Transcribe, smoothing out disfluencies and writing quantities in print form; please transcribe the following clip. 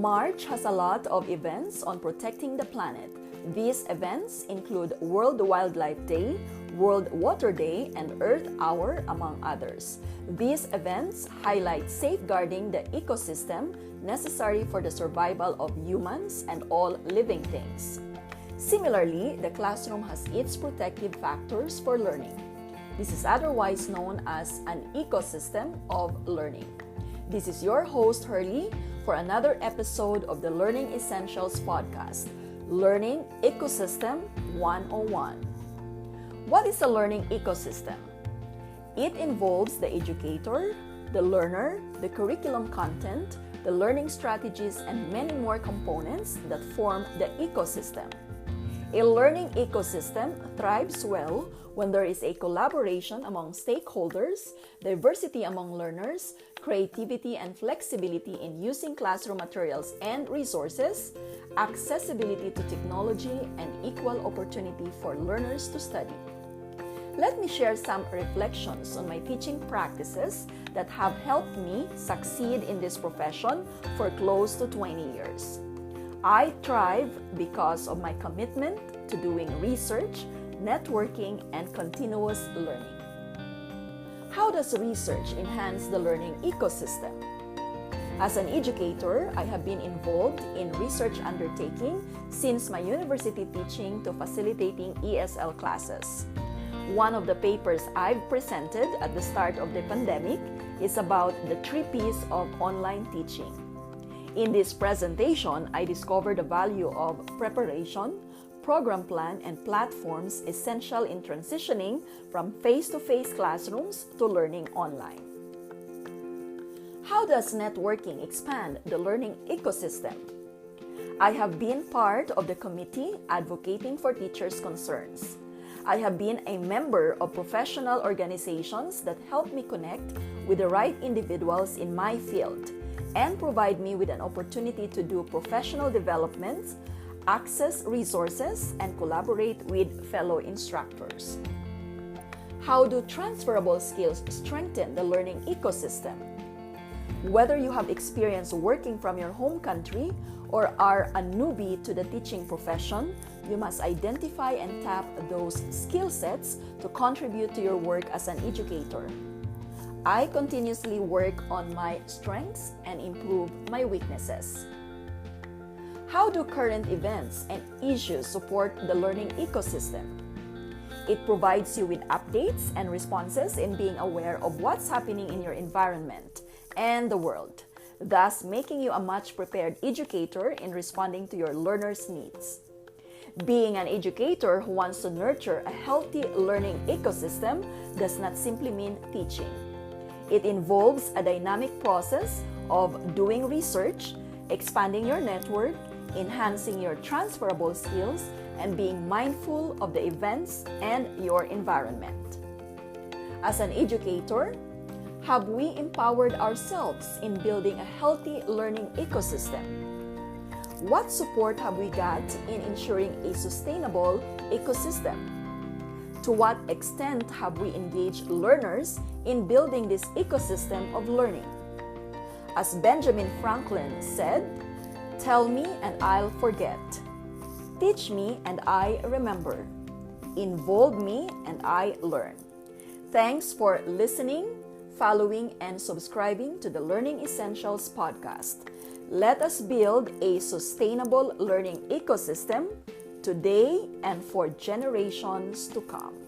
March has a lot of events on protecting the planet. These events include World Wildlife Day, World Water Day, and Earth Hour, among others. These events highlight safeguarding the ecosystem necessary for the survival of humans and all living things. Similarly, the classroom has its protective factors for learning. This is otherwise known as an ecosystem of learning. This is your host, Hurley, for another episode of the Learning Essentials podcast, Learning Ecosystem 101. What is a learning ecosystem? It involves the educator, the learner, the curriculum content, the learning strategies, and many more components that form the ecosystem. A learning ecosystem thrives well when there is a collaboration among stakeholders, diversity among learners, creativity and flexibility in using classroom materials and resources, accessibility to technology, and equal opportunity for learners to study. Let me share some reflections on my teaching practices that have helped me succeed in this profession for close to 20 years. I thrive because of my commitment to doing research, networking, and continuous learning. How does research enhance the learning ecosystem? As an educator, I have been involved in research undertaking since my university teaching to facilitating ESL classes. One of the papers I've presented at the start of the pandemic is about the 3 P's of online teaching. In this presentation, I discovered the value of preparation, program plan, and platforms essential in transitioning from face-to-face classrooms to learning online. How does networking expand the learning ecosystem? I have been part of the committee advocating for teachers' concerns. I have been a member of professional organizations that help me connect with the right individuals in my field and provide me with an opportunity to do professional development, access resources, and collaborate with fellow instructors. How do transferable skills strengthen the learning ecosystem? Whether you have experience working from your home country or are a newbie to the teaching profession, you must identify and tap those skill sets to contribute to your work as an educator. I continuously work on my strengths and improve my weaknesses. How do current events and issues support the learning ecosystem? It provides you with updates and responses in being aware of what's happening in your environment and the world, thus making you a much prepared educator in responding to your learners' needs. Being an educator who wants to nurture a healthy learning ecosystem does not simply mean teaching. It involves a dynamic process of doing research, expanding your network, enhancing your transferable skills, and being mindful of the events and your environment. As an educator, have we empowered ourselves in building a healthy learning ecosystem? What support have we got in ensuring a sustainable ecosystem? To what extent have we engaged learners in building this ecosystem of learning? As Benjamin Franklin said, "Tell me and I'll forget. Teach me and I remember. Involve me and I learn." Thanks for listening, following, and subscribing to the Learning Essentials podcast. Let us build a sustainable learning ecosystem today and for generations to come.